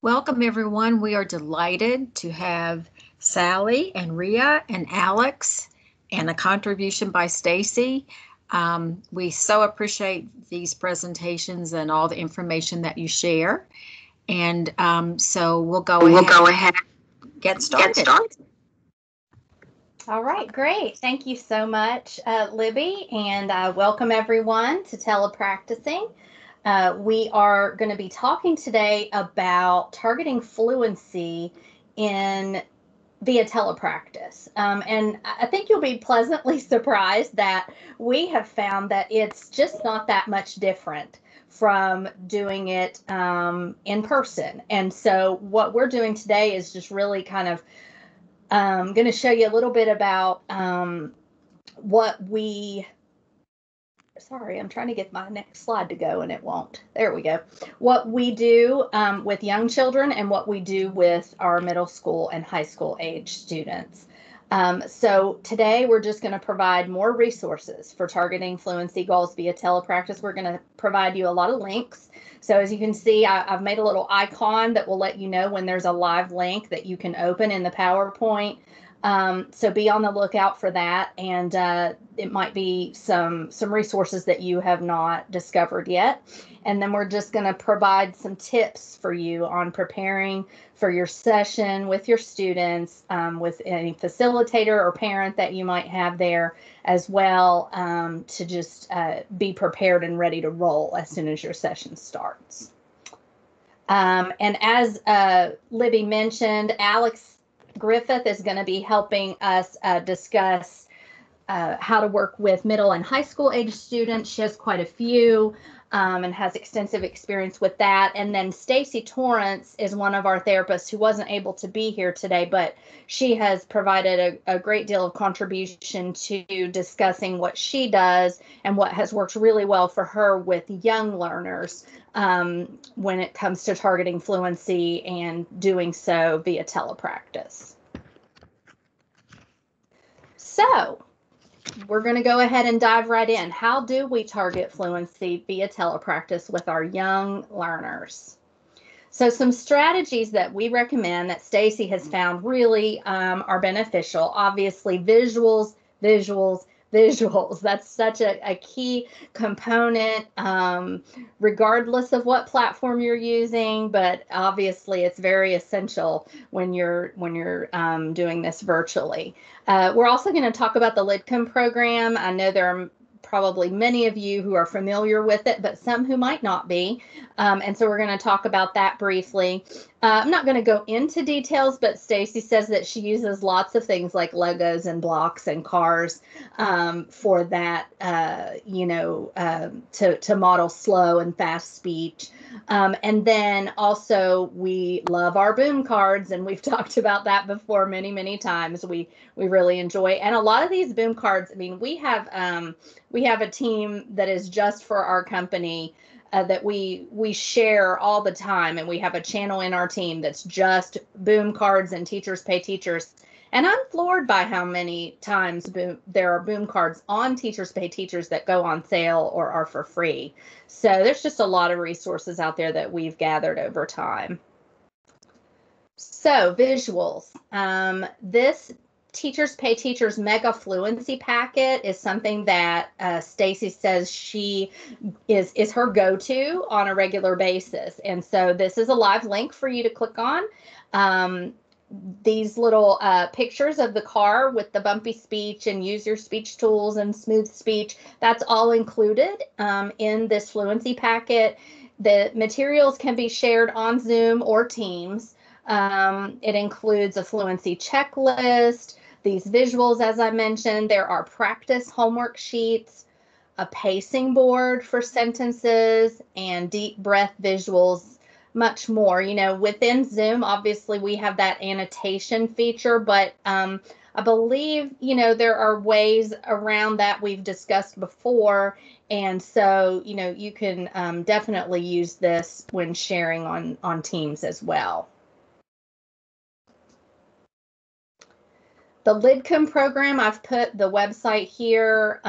Welcome everyone. We are delighted to have Sally and Rhea and Alex and a contribution by Stacy. We so appreciate these presentations and all the information that you share. And so we'll go ahead and get started. All right, great. Thank you so much, Libby, and welcome everyone to Telepracticing. We are going to be talking today about targeting fluency via telepractice. And I think you'll be pleasantly surprised that we have found that it's just not that much different from doing it in person. And so what we're doing today is just really kind of going to show you a little bit about sorry, I'm trying to get my next slide to go and it won't. There we go. What we do with young children and what we do with our middle school and high school age students. So today we're just going to provide more resources for targeting fluency goals via telepractice. We're going to provide you a lot of links. So as you can see, I've made a little icon that will let you know when there's a live link that you can open in the PowerPoint. So be on the lookout for that, and it might be some resources that you have not discovered yet. And then we're just going to provide some tips for you on preparing for your session with your students, with any facilitator or parent that you might have there as well, to just be prepared and ready to roll as soon as your session starts. And as Libby mentioned, Alex Griffith is going to be helping us discuss how to work with middle and high school age students. She has quite a few and has extensive experience with that. And then Stacy Torrance is one of our therapists who wasn't able to be here today, but she has provided a great deal of contribution to discussing what she does and what has worked really well for her with young learners when it comes to targeting fluency and doing so via telepractice. So we're going to go ahead and dive right in. How do we target fluency via telepractice with our young learners? So some strategies that we recommend that Stacy has found really are beneficial. Obviously, visuals. That's such a key component, regardless of what platform you're using, but obviously it's very essential when you're doing this virtually. We're also going to talk about the Lidcombe program. I know there are probably many of you who are familiar with it, but some who might not be. And so we're going to talk about that briefly. I'm not going to go into details, but Stacy says that she uses lots of things like Legos and blocks and cars for that, to model slow and fast speech. And then also we love our boom cards, and we've talked about that before many, many times. We really enjoy, and a lot of these boom cards, I mean, we have a team that is just for our company that we share all the time, and we have a channel in our team that's just boom cards and Teachers Pay Teachers. And I'm floored by how many times there are boom cards on Teachers Pay Teachers that go on sale or are for free. So there's just a lot of resources out there that we've gathered over time. So visuals. This Teachers Pay Teachers Mega Fluency Packet is something that Stacy says she is her go-to on a regular basis. And so this is a live link for you to click on. These little pictures of the car with the bumpy speech and use your speech tools and smooth speech, that's all included in this fluency packet. The materials can be shared on Zoom or Teams. It includes a fluency checklist, these visuals, as I mentioned. There are practice homework sheets, a pacing board for sentences, and deep breath visuals, much more. You know, within Zoom, obviously we have that annotation feature, but I believe, there are ways around that we've discussed before. And so, you can definitely use this when sharing on Teams as well. The Lidcombe program, I've put the website here.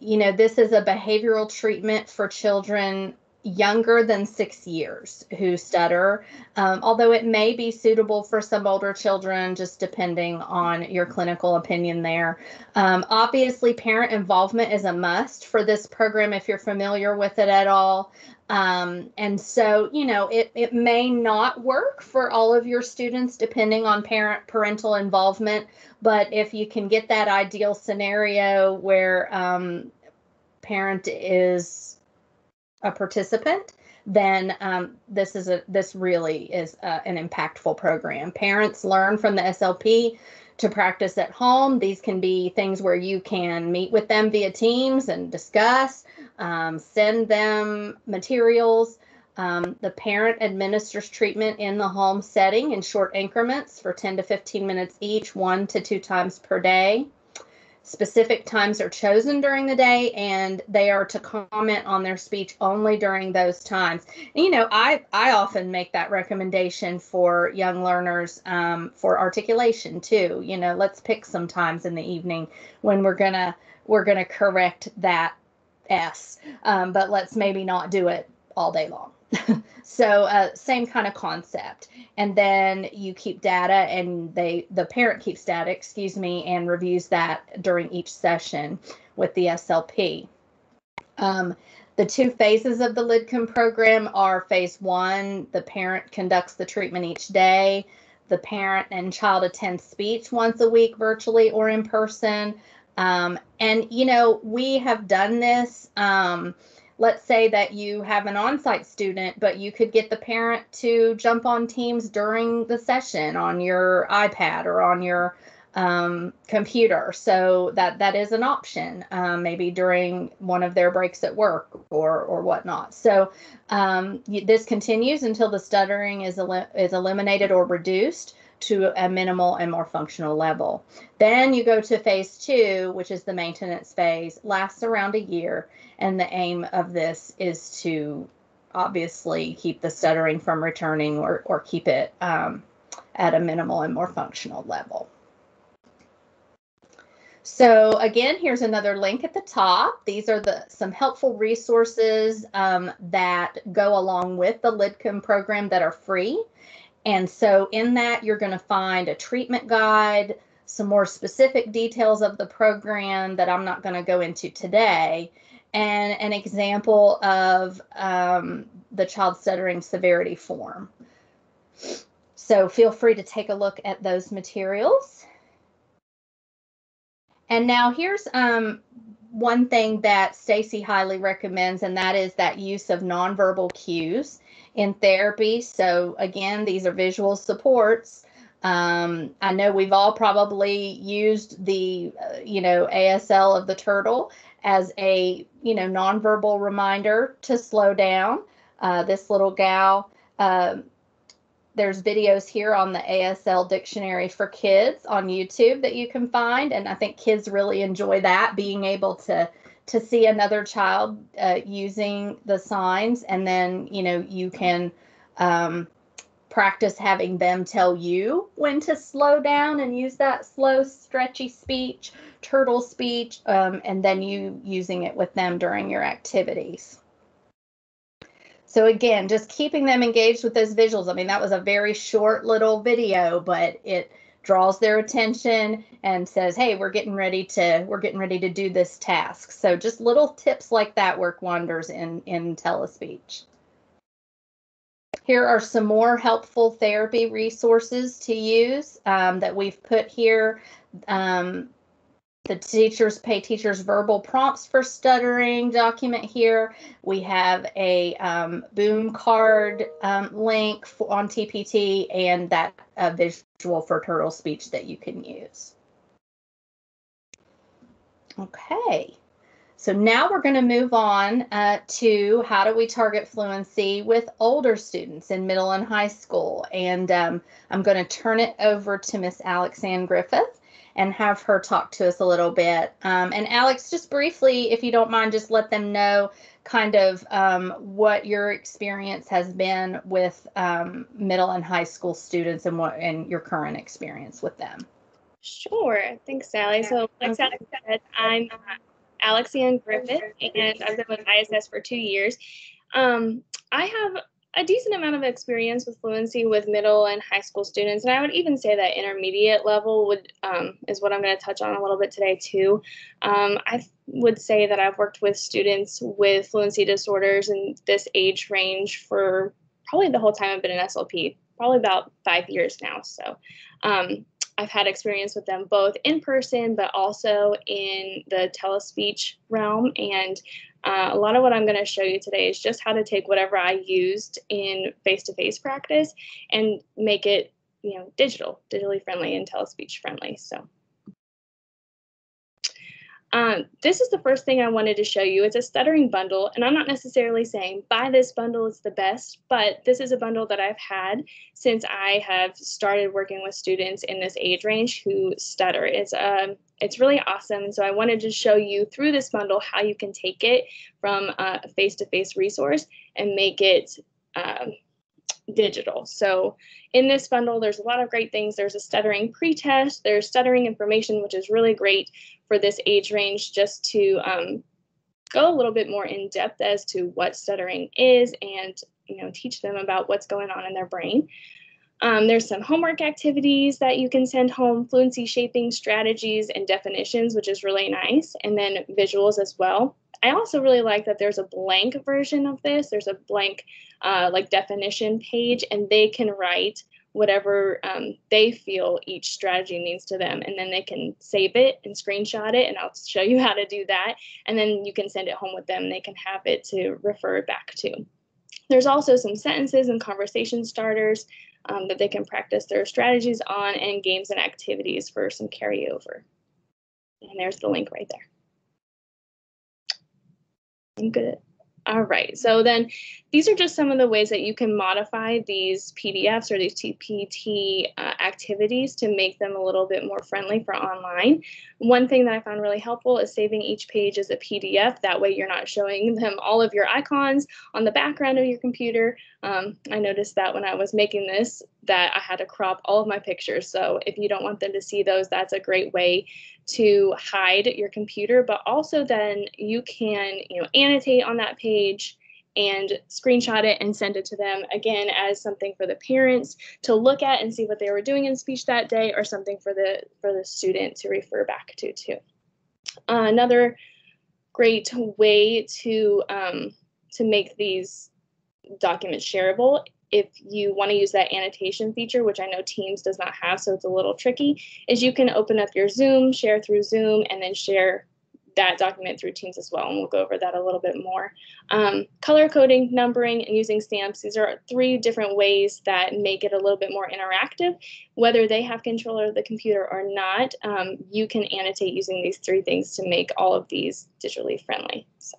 This is a behavioral treatment for children younger than 6 years who stutter, although it may be suitable for some older children, just depending on your clinical opinion there. Obviously, parent involvement is a must for this program if you're familiar with it at all. And so, you know, it may not work for all of your students depending on parental involvement, but if you can get that ideal scenario where parent is a participant, then this really is an impactful program. Parents learn from the SLP to practice at home. These can be things where you can meet with them via Teams and discuss, send them materials. The parent administers treatment in the home setting in short increments for 10 to 15 minutes each, 1 to 2 times per day. Specific times are chosen during the day, and they are to comment on their speech only during those times. And, you know, I often make that recommendation for young learners for articulation too. You know, let's pick some times in the evening when we're gonna correct that S, but let's maybe not do it all day long. So same kind of concept. And then you keep data, and the parent keeps data, and reviews that during each session with the SLP. The 2 phases of the Lidcombe program are phase 1, the parent conducts the treatment each day. The parent and child attend speech once a week, virtually or in person. And, you know, we have done this. Let's say that you have an on-site student, but you could get the parent to jump on Teams during the session on your iPad or on your computer. So that is an option, maybe during one of their breaks at work or whatnot. So this continues until the stuttering is eliminated or reduced to a minimal and more functional level. Then you go to phase 2, which is the maintenance phase, lasts around a year. And the aim of this is to obviously keep the stuttering from returning or keep it at a minimal and more functional level. So again, here's another link at the top. These are some helpful resources that go along with the Lidcombe program that are free. And so in that, you're going to find a treatment guide, some more specific details of the program that I'm not going to go into today, and an example of the child stuttering severity form. So feel free to take a look at those materials. And now here's one thing that Stacy highly recommends, and that is that use of nonverbal cues in therapy. So again, these are visual supports. I know we've all probably used the, ASL of the turtle as a, nonverbal reminder to slow down. This little gal, there's videos here on the ASL Dictionary for Kids on YouTube that you can find. And I think kids really enjoy that, being able to see another child using the signs. And then, you can practice having them tell you when to slow down and use that slow, stretchy speech, turtle speech, and then you using it with them during your activities. So again, just keeping them engaged with those visuals. I mean, that was a very short little video, but it draws their attention and says, hey, we're getting ready to do this task. So just little tips like that work wonders in Telespeech. Here are some more helpful therapy resources to use that we've put here. The Pay Teachers Verbal Prompts for Stuttering document here. We have a boom card link on TPT, and that visual for turtle speech that you can use. Okay, so now we're going to move on to how do we target fluency with older students in middle and high school. And I'm going to turn it over to Miss Alex-Ann Griffith and have her talk to us a little bit. And Alex, just briefly, if you don't mind, just let them know kind of what your experience has been with middle and high school students and your current experience with them. Sure. Thanks, Sally. So like Sally said, I'm Alex-Ann Griffith, and I've been with ISS for 2 years. I have a decent amount of experience with fluency with middle and high school students, and I would even say that intermediate level would is what I'm going to touch on a little bit today too. I would say that I've worked with students with fluency disorders in this age range for probably the whole time I've been in SLP, probably about 5 years now. So I've had experience with them both in person, but also in the telespeech realm. And a lot of what I'm going to show you today is just how to take whatever I used in face-to-face practice and make it, digitally friendly and telespeech friendly. So this is the first thing I wanted to show you. It's a Stuttering Bundle, and I'm not necessarily saying buy this bundle, it's the best, but this is a bundle that I've had since I have started working with students in this age range who stutter. It's really awesome, and so I wanted to show you through this bundle how you can take it from a face-to-face resource and make it digital. So in this bundle, there's a lot of great things. There's a stuttering pre-test, there's stuttering information, which is really great for this age range, just to go a little bit more in depth as to what stuttering is and teach them about what's going on in their brain. There's some homework activities that you can send home, fluency shaping strategies and definitions, which is really nice, and then visuals as well. I also really like that there's a blank version of this. There's a blank definition page, and they can write whatever they feel each strategy means to them, and then they can save it and screenshot it, and I'll show you how to do that, and then you can send it home with them, and they can have it to refer back to. There's also some sentences and conversation starters that they can practice their strategies on, and games and activities for some carryover. And there's the link right there. I'm good. All right, so then these are just some of the ways that you can modify these PDFs or these TPT activities to make them a little bit more friendly for online. One thing that I found really helpful is saving each page as a PDF. That way you're not showing them all of your icons on the background of your computer. I noticed that when I was making this, that I had to crop all of my pictures. So if you don't want them to see those, that's a great way to hide your computer, but also then you can annotate on that page and screenshot it and send it to them, again, as something for the parents to look at and see what they were doing in speech that day, or something for the student to refer back to too. Another great way to make these documents shareable, if you want to use that annotation feature, which I know Teams does not have, so it's a little tricky, is you can open up your Zoom, share through Zoom, and then share that document through Teams as well, and we'll go over that a little bit more. Color coding, numbering, and using stamps. These are 3 different ways that make it a little bit more interactive. Whether they have control of the computer or not, you can annotate using these 3 things to make all of these digitally friendly. So.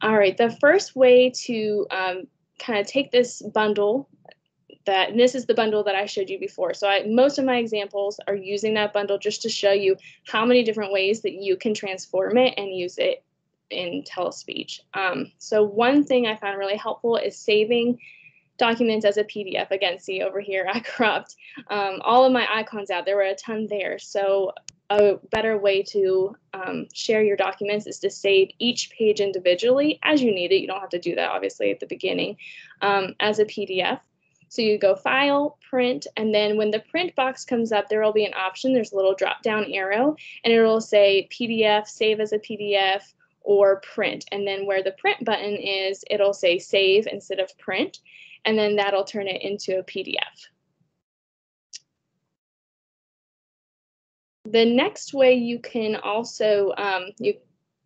All right, the first way to kind of take this bundle, and this is the bundle that I showed you before. So most of my examples are using that bundle just to show you how many different ways that you can transform it and use it in Telespeech. So one thing I found really helpful is saving documents as a PDF. Again, see over here, I cropped all of my icons out. There were a ton there. So a better way to share your documents is to save each page individually as you need it. You don't have to do that, obviously, at the beginning as a PDF. So you go File, Print, and then when the print box comes up, there will be an option. There's a little drop-down arrow, and it will say PDF, Save as a PDF, or Print. And then where the Print button is, it'll say Save instead of Print, and then that'll turn it into a PDF. The next way you can also, you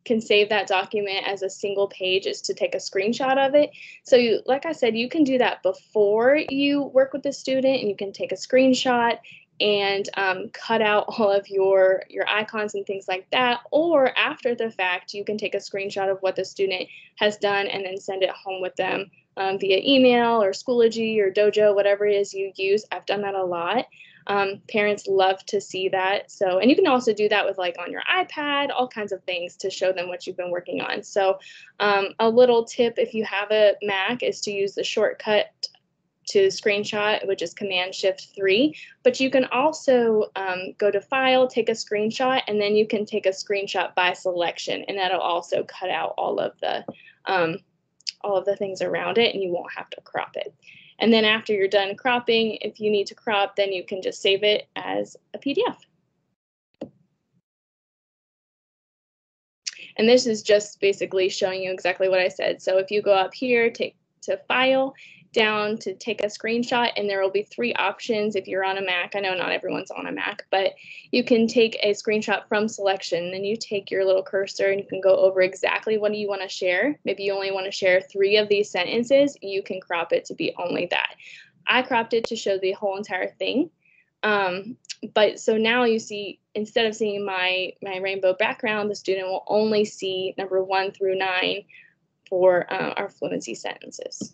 can save that document as a single page is to take a screenshot of it. So like I said, you can do that before you work with the student, and you can take a screenshot and cut out all of your icons and things like that. Or after the fact, you can take a screenshot of what the student has done and then send it home with them via email or Schoology or Dojo, whatever it is you use. I've done that a lot. Parents love to see that. So, and you can also do that with on your iPad, all kinds of things to show them what you've been working on. So a little tip, if you have a Mac, is to use the shortcut to screenshot, which is Command-Shift-3, but you can also go to File, take a screenshot, and then you can take a screenshot by selection, and that'll also cut out all of the things around it, and you won't have to crop it. And then after you're done cropping, if you need to crop, then you can just save it as a PDF. And this is just basically showing you exactly what I said. So if you go up here, take to File, down to take a screenshot, and there will be 3 options if you're on a Mac. I know not everyone's on a Mac, but you can take a screenshot from selection. Then you take your little cursor and you can go over exactly what you want to share. Maybe you only want to share 3 of these sentences. You can crop it to be only that. I cropped it to show the whole entire thing. But so now you see, instead of seeing my rainbow background, the student will only see number 1 through 9 for our fluency sentences.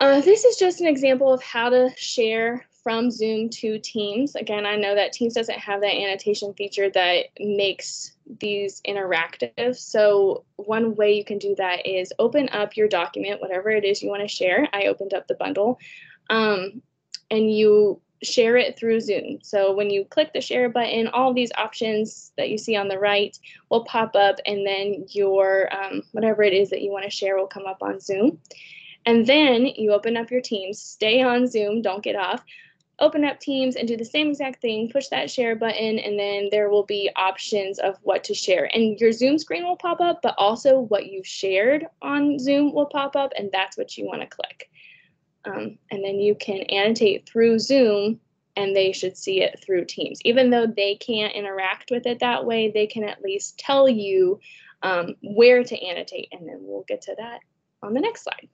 This is just an example of how to share from Zoom to Teams. Again, I know that Teams doesn't have that annotation feature that makes these interactive. So one way you can do that is open up your document, whatever it is you want to share. I opened up the bundle, and you share it through Zoom. So when you click the share button, all of these options that you see on the right will pop up, and then your whatever it is that you want to share will come up on Zoom. And then you open up your Teams, stay on Zoom, don't get off, open up Teams and do the same exact thing, push that share button, and then there will be options of what to share. And your Zoom screen will pop up, but also what you shared on Zoom will pop up, and that's what you want to click. And then you can annotate through Zoom, and they should see it through Teams. Even though they can't interact with it that way, they can at least tell you where to annotate, and then we'll get to that on the next slide.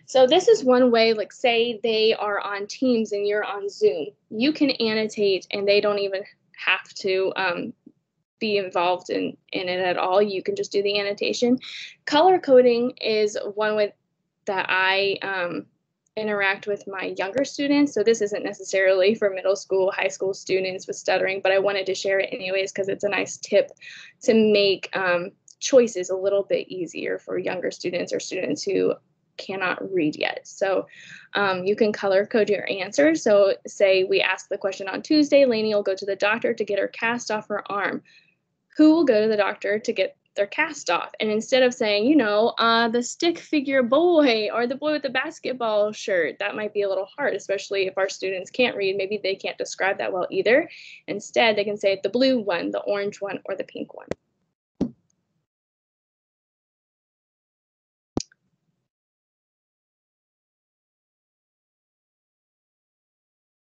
So this is one way, like say they are on Teams and you're on Zoom, you can annotate and they don't even have to be involved in it at all. You can just do the annotation. Color coding is one way that I interact with my younger students. So this isn't necessarily for middle school, high school students with stuttering, but I wanted to share it anyways because it's a nice tip to make choices a little bit easier for younger students or students who cannot read yet. So you can color code your answers. So say we ask the question on Tuesday, Lainey will go to the doctor to get her cast off her arm. Who will go to the doctor to get their cast off? And instead of saying, you know, the stick figure boy or the boy with the basketball shirt, that might be a little hard, especially if our students can't read. Maybe they can't describe that well either. Instead, they can say the blue one, the orange one, or the pink one.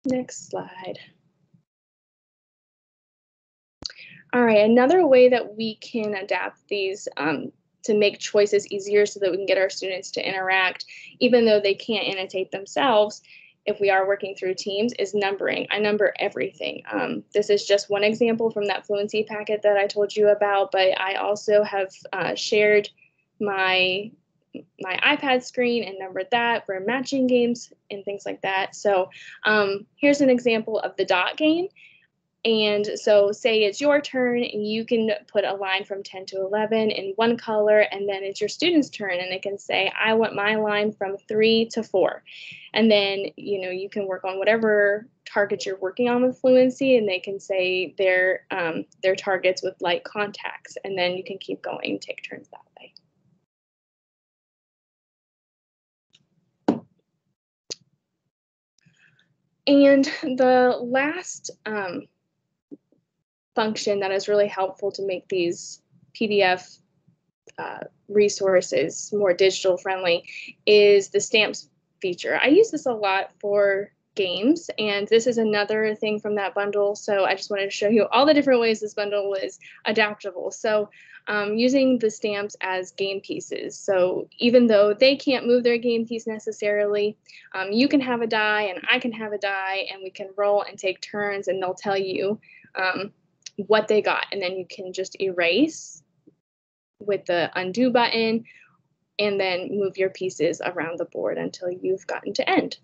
Next slide. All right, another way that we can adapt these to make choices easier so that we can get our students to interact, even though they can't annotate themselves, if we are working through Teams, is numbering. I number everything. This is just one example from that fluency packet that I told you about, but I also have shared my iPad screen and numbered that for matching games and things like that. So here's an example of the dot game. And so say it's your turn and you can put a line from 10 to 11 in one color, and then it's your student's turn and they can say, I want my line from 3 to 4. And then, you know, you can work on whatever targets you're working on with fluency, and they can say their targets with light contacts, and then you can keep going and take turns that way. And the last function that is really helpful to make these PDF resources more digital friendly is the stamps feature. I use this a lot for games, and this is another thing from that bundle. So I just wanted to show you all the different ways this bundle is adaptable. So using the stamps as game pieces. So even though they can't move their game piece necessarily, you can have a die and I can have a die, and we can roll and take turns, and they'll tell you what they got, and then you can just erase with the undo button and then move your pieces around the board until you've gotten to end.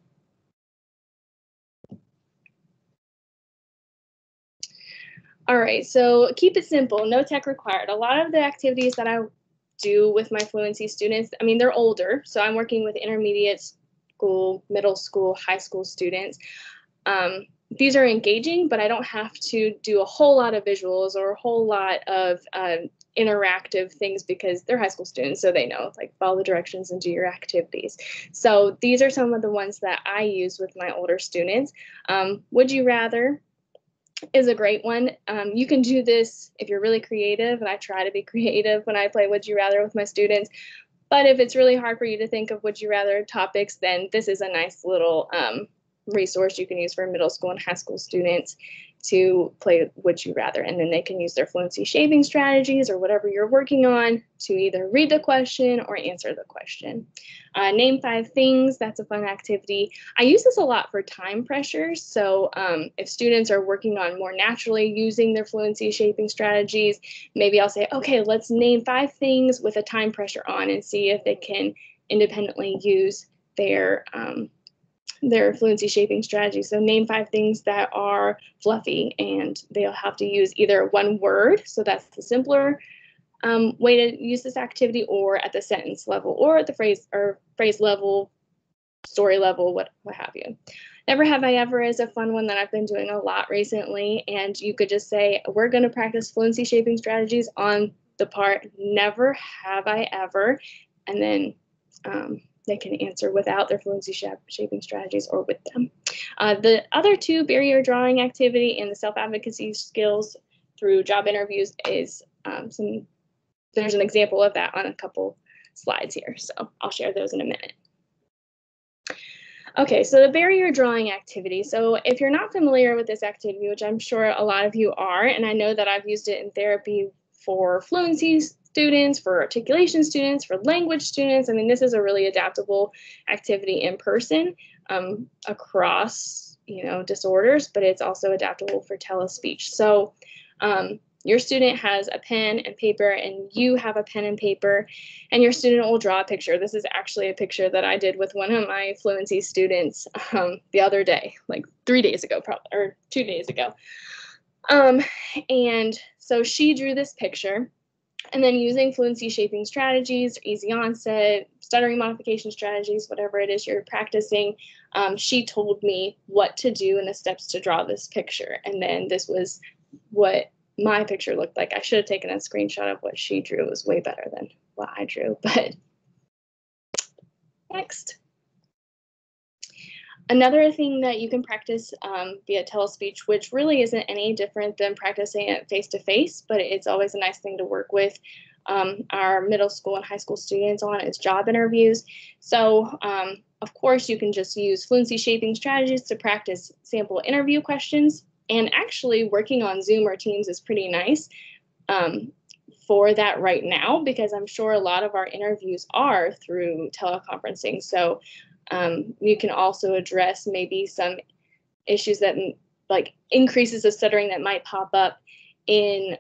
All right, so keep it simple, no tech required. A lot of the activities that I do with my fluency students, I mean, they're older, so I'm working with intermediate school, middle school, high school students. These are engaging, but I don't have to do a whole lot of visuals or a whole lot of interactive things because they're high school students, so they know, like, follow the directions and do your activities. So these are some of the ones that I use with my older students. Would you rather is a great one. You can do this if you're really creative, and I try to be creative when I play Would You Rather with my students. But if it's really hard for you to think of Would You Rather topics, then this is a nice little resource you can use for middle school and high school students to play Would You Rather. And then they can use their fluency shaping strategies or whatever you're working on to either read the question or answer the question. Name 5 things. That's a fun activity. I use this a lot for time pressures. So if students are working on more naturally using their fluency shaping strategies, maybe I'll say, okay, let's name 5 things with a time pressure on and see if they can independently use their fluency shaping strategy. So name 5 things that are fluffy, and they'll have to use either one word, so that's the simpler way to use this activity, or at the sentence level, or at the phrase level, story level, what have you. Never Have I Ever is a fun one that I've been doing a lot recently, and you could just say, we're going to practice fluency shaping strategies on the part never have I ever, and then they can answer without their fluency shaping strategies or with them. The other 2, barrier drawing activity and the self-advocacy skills through job interviews, is there's an example of that on a couple slides here, so I'll share those in a minute. Okay, so the barrier drawing activity. So if you're not familiar with this activity, which I'm sure a lot of you are, and I know that I've used it in therapy for fluency students, for articulation students, for language students. I mean, this is a really adaptable activity in person across, disorders, but it's also adaptable for telespeech. So your student has a pen and paper, and you have a pen and paper, and your student will draw a picture. This is actually a picture that I did with one of my fluency students the other day, like 3 days ago, probably, or 2 days ago. And so she drew this picture, and then using fluency shaping strategies, easy onset, stuttering modification strategies, whatever it is you're practicing, she told me what to do and the steps to draw this picture. And then this was what my picture looked like. I should have taken a screenshot of what she drew. It was way better than what I drew, but next. Another thing that you can practice via Telespeech, which really isn't any different than practicing it face-to-face, but it's always a nice thing to work with our middle school and high school students on, is job interviews. So, of course, you can just use fluency shaping strategies to practice sample interview questions. And actually, working on Zoom or Teams is pretty nice for that right now, because I'm sure a lot of our interviews are through teleconferencing. So you can also address maybe some issues that, like, increases of stuttering that might pop up in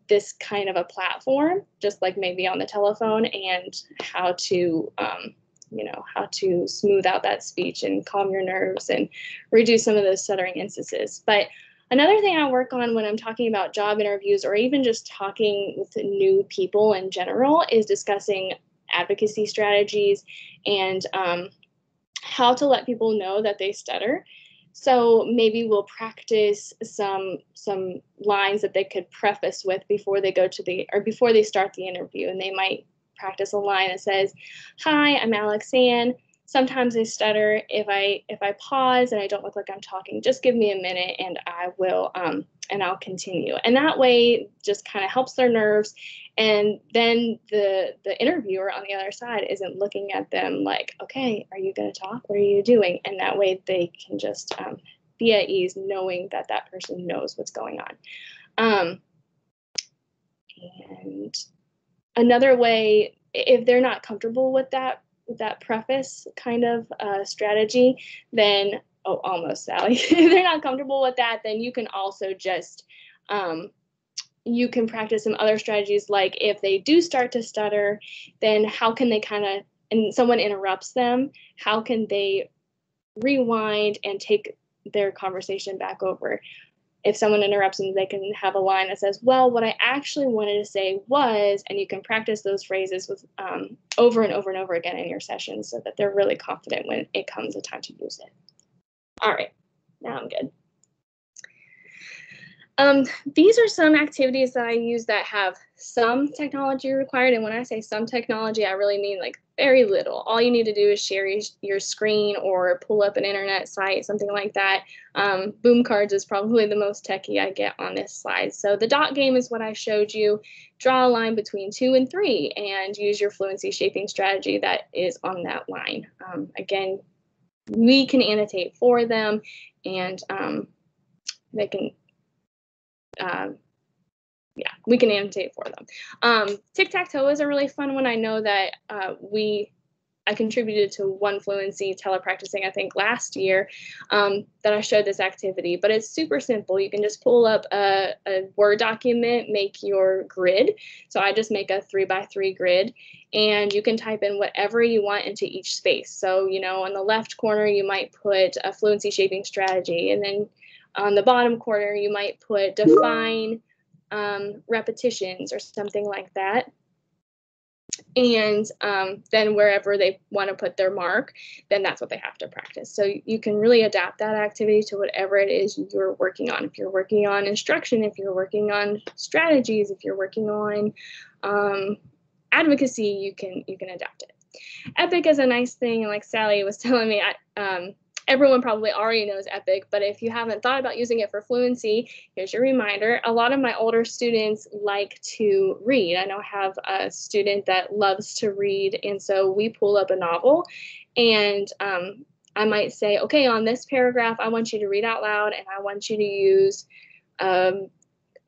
this kind of a platform, just like maybe on the telephone, and how to how to smooth out that speech and calm your nerves and reduce some of those stuttering instances. But another thing I work on when I'm talking about job interviews, or even just talking with new people in general, is discussing advocacy strategies and how to let people know that they stutter. So maybe we'll practice some lines that they could preface with before they before they start the interview, and they might practice a line that says, "Hi, I'm Alex Ann. Sometimes I stutter. If I pause and I don't look like I'm talking, just give me a minute and I will and I'll continue." And that way just kind of helps their nerves. And then the interviewer on the other side isn't looking at them like, okay, are you going to talk? What are you doing? And that way they can just be at ease knowing that that person knows what's going on. And another way, if they're not comfortable with that preface kind of strategy, then, almost, Sally, if they're not comfortable with that, then you can also just, you can practice some other strategies, like if they do start to stutter, then how can they and someone interrupts them, how can they rewind and take their conversation back over? if someone interrupts them, they can have a line that says, well, what I actually wanted to say was, and you can practice those phrases with over and over and over again in your sessions so that they're really confident when it comes a time to use it. All right, now I'm good. These are some activities that I use that have some technology required. And when I say some technology, I really mean like very little. All you need to do is share your screen or pull up an internet site, something like that. Boom cards is probably the most techie I get on this slide. So the dot game is what I showed you. Draw a line between 2 and 3 and use your fluency shaping strategy that is on that line. Again, we can annotate for them, and they can yeah, we can annotate for them. Tic-tac-toe is a really fun one. I know that I contributed to one Fluency telepracticing, I think last year, that I showed this activity, but it's super simple. You can just pull up a Word document, make your grid. So I just make a 3x3 grid, and you can type in whatever you want into each space. So, you know, on the left corner, you might put a fluency shaping strategy, and then on the bottom corner, you might put define repetitions or something like that. And then wherever they want to put their mark, then that's what they have to practice. So you can really adapt that activity to whatever it is you're working on. If you're working on instruction, if you're working on strategies, if you're working on advocacy, you can adapt it. Epic is a nice thing, and like Sally was telling me, everyone probably already knows Epic, but if you haven't thought about using it for fluency, here's your reminder. A lot of my older students like to read. I know I have a student that loves to read, and so we pull up a novel, and I might say, okay, on this paragraph, I want you to read out loud, and I want you to use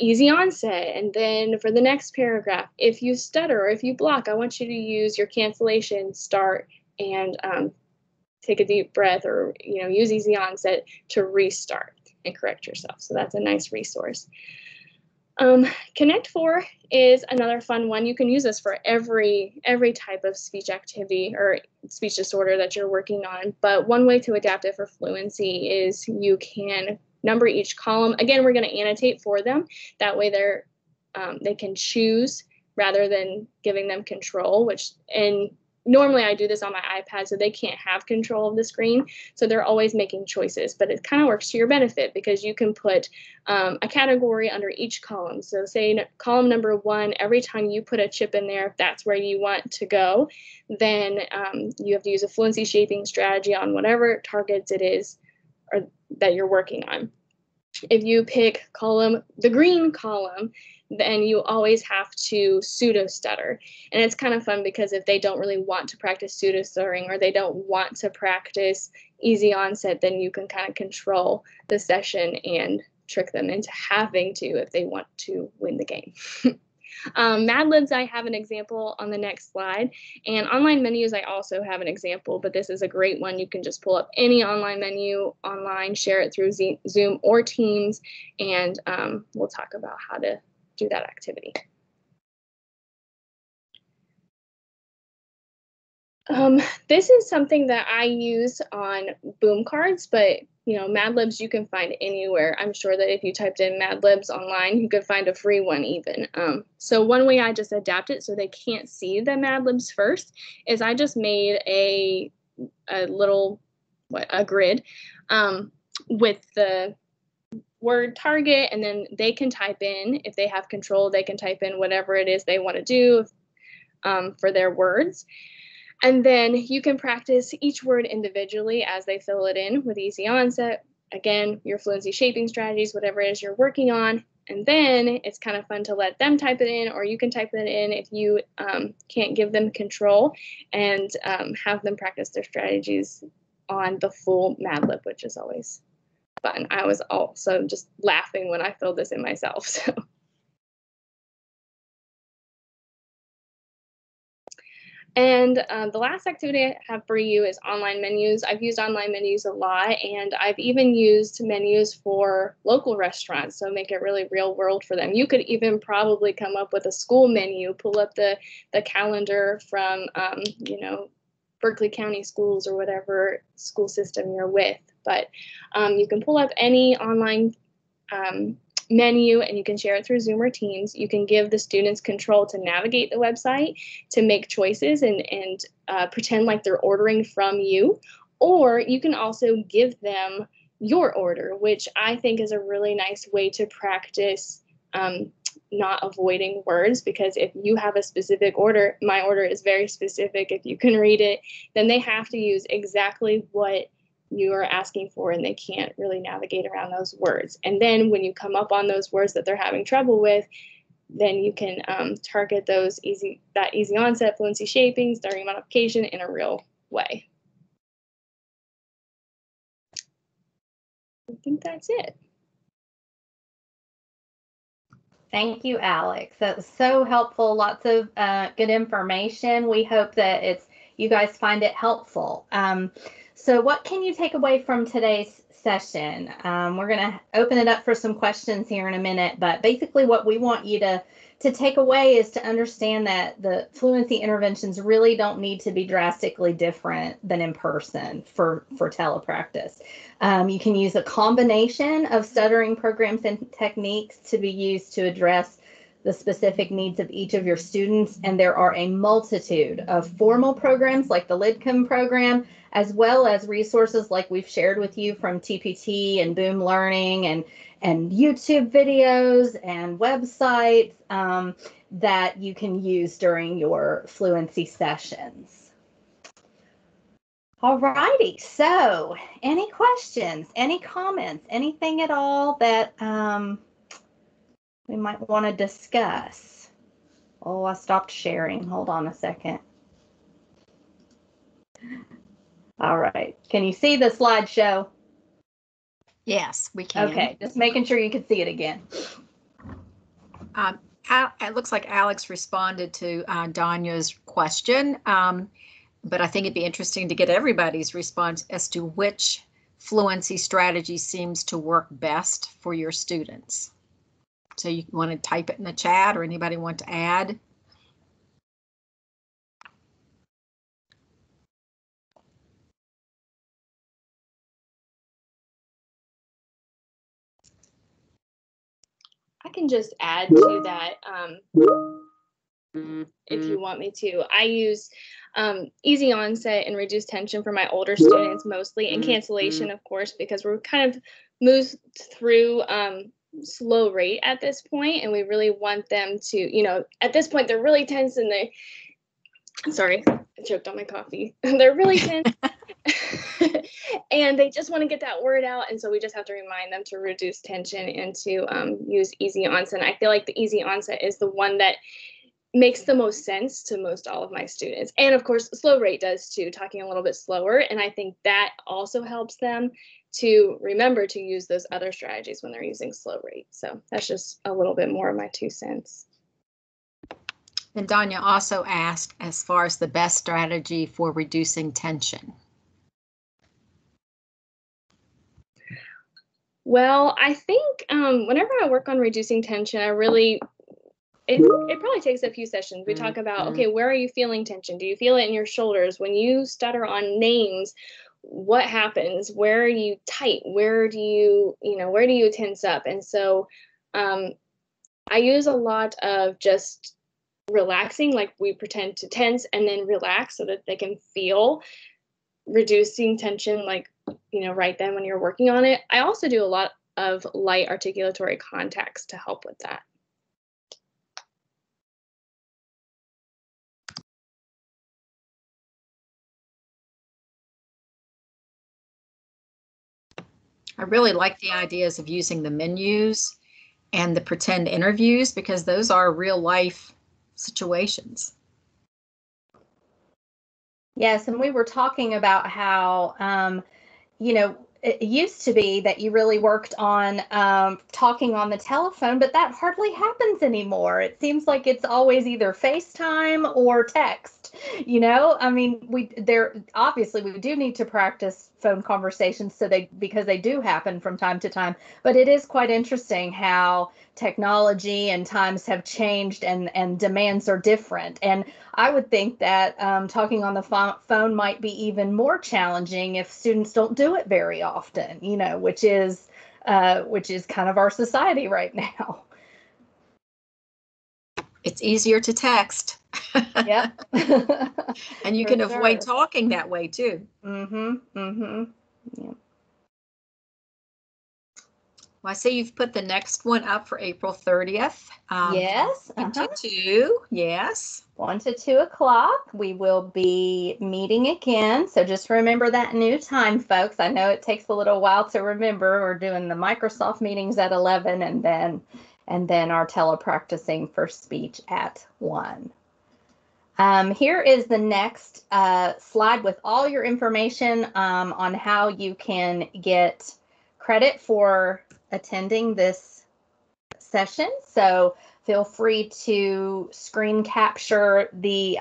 easy onset. And then for the next paragraph, if you stutter or if you block, I want you to use your cancellation, start, and take a deep breath, or use easy onset to restart and correct yourself. So that's a nice resource. Connect 4 is another fun one. You can use this for every type of speech activity or speech disorder that you're working on. But one way to adapt it for fluency is you can number each column. Again, we're going to annotate for them. That way they can choose rather than giving them control, and normally I do this on my iPad, so they can't have control of the screen. So they're always making choices, but it kind of works to your benefit because you can put a category under each column. So say column number 1, every time you put a chip in there, if that's where you want to go, then you have to use a fluency shaping strategy on whatever targets it is or that you're working on. If you pick the green column, then you always have to pseudo stutter. And it's kind of fun because if they don't really want to practice pseudo stuttering or they don't want to practice easy onset, then you can kind of control the session and trick them into having to if they want to win the game. Mad Libs, I have an example on the next slide, and online menus, I also have an example, but this is a great one. You can just pull up any online menu online, share it through Zoom or Teams, and we'll talk about how to do that activity. This is something that I use on boom cards, but Mad Libs you can find anywhere. I'm sure that if you typed in Mad Libs online, you could find a free one even. So one way I just adapt it so they can't see the Mad Libs first is I just made a little grid with the word target, and then they can type in, if they have control, they can type in whatever it is they want to do for their words. And then you can practice each word individually as they fill it in with easy onset. Again, your fluency shaping strategies, whatever it is you're working on. And then it's kind of fun to let them type it in, or you can type it in if you can't give them control, and have them practice their strategies on the full Mad Lib, which is always fun. I was also just laughing when I filled this in myself. So. And the last activity I have for you is online menus. I've used online menus a lot, and I've even used menus for local restaurants, so make it really real world for them. You could even probably come up with a school menu, pull up the calendar from, Berkeley County schools or whatever school system you're with. But you can pull up any online menu, and you can share it through Zoom or Teams. You can give the students control to navigate the website, to make choices and pretend like they're ordering from you. Or you can also give them your order, which I think is a really nice way to practice not avoiding words, because if you have a specific order, my order is very specific, if you can read it, then they have to use exactly what you are asking for, and they can't really navigate around those words. And then when you come up on those words that they're having trouble with, then you can target those easy onset, fluency shaping, starting modification in a real way. I think that's it. Thank you, Alex. That was so helpful. Lots of good information. We hope that you guys find it helpful. So what can you take away from today's session? We're going to open it up for some questions here in a minute, but basically what we want you to take away is to understand that the fluency interventions really don't need to be drastically different than in person for telepractice. You can use a combination of stuttering programs and techniques to be used to address the specific needs of each of your students. And there are a multitude of formal programs like the Lidcombe program, as well as resources like we've shared with you from TPT and Boom Learning and YouTube videos and websites that you can use during your fluency sessions. All righty, so any questions, any comments, anything at all that we might want to discuss? Oh, I stopped sharing. Hold on a second. All right, can you see the slideshow? Yes, we can. Okay, just making sure you can see it again. It looks like Alex responded to Danya's question, but I think it'd be interesting to get everybody's response as to which fluency strategy seems to work best for your students. So you want to type it in the chat, or anybody want to add? I can just add to that if you want me to. I use easy onset and reduced tension for my older students mostly, and cancellation, of course, because we're kind of moved through slow rate at this point, and we really want them to, at this point they're really tense, and sorry, I choked on my coffee. They're really tense. And they just want to get that word out, and so we just have to remind them to reduce tension and to use easy onset. And I feel like the easy onset is the one that makes the most sense to most all of my students. And of course, slow rate does too, talking a little bit slower. And I think that also helps them to remember to use those other strategies when they're using slow rate. So that's just a little bit more of my 2 cents. And Danya also asked as far as the best strategy for reducing tension. Well, I think whenever I work on reducing tension, it probably takes a few sessions. We talk about, okay, where are you feeling tension? Do you feel it in your shoulders? When you stutter on names, what happens? Where are you tight? Where do you tense up? And so I use a lot of just relaxing, like we pretend to tense and then relax so that they can feel reducing tension, like, right then when you're working on it. I also do a lot of light articulatory contacts to help with that. I really like the ideas of using the menus and the pretend interviews, because those are real life situations. Yes, and we were talking about how, it used to be that you really worked on talking on the telephone, but that hardly happens anymore. It seems like it's always either FaceTime or text. I mean, obviously we do need to practice phone conversations because they do happen from time to time. But it is quite interesting how technology and times have changed and demands are different. And I would think that talking on the phone might be even more challenging if students don't do it very often, which is which is kind of our society right now. It's easier to text. Yep. And you For can avoid sure. talking that way too. Yeah. Well, I see you've put the next one up for April 30th. Yes. 1 to 2, yes. 1 to 2 o'clock. We will be meeting again. So just remember that new time, folks. I know it takes a little while to remember. We're doing the Microsoft meetings at 11 and then our telepracticing for speech at 1. Here is the next slide with all your information on how you can get credit for attending this session. So feel free to screen capture the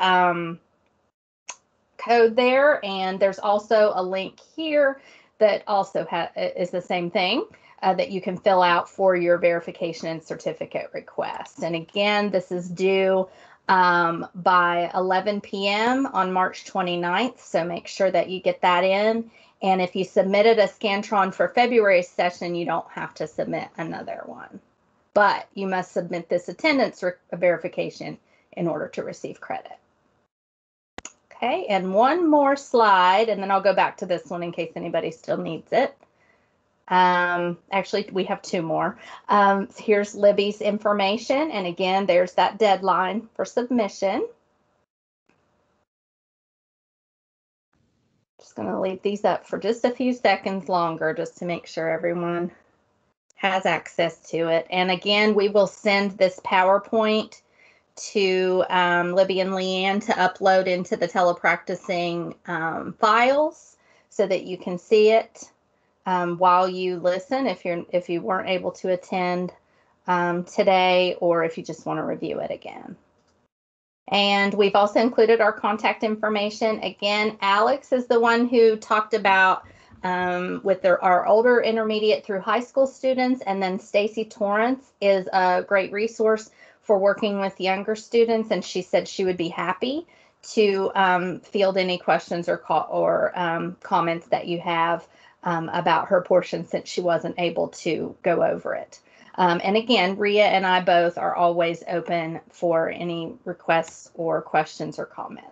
code there. And there's also a link here that also is the same thing that you can fill out for your verification and certificate request. And again, this is due by 11 p.m. on March 29th. So make sure that you get that in. And if you submitted a Scantron for February's session, you don't have to submit another one. But you must submit this attendance verification in order to receive credit. Okay, and one more slide, and then I'll go back to this one in case anybody still needs it. Actually, we have 2 more. Here's Libby's information, and again, there's that deadline for submission. Just going to leave these up for just a few seconds longer just to make sure everyone has access to it. And again, we will send this PowerPoint to Libby and Leanne to upload into the telepracticing files so that you can see it while you listen if you weren't able to attend today, or if you just want to review it again. And we've also included our contact information. Again, Alex is the one who talked about with our older intermediate through high school students, and then Stacy Torrance is a great resource for working with younger students, and she said she would be happy to field any questions or comments that you have about her portion, since she wasn't able to go over it. And again, Rhea and I both are always open for any requests or questions or comments.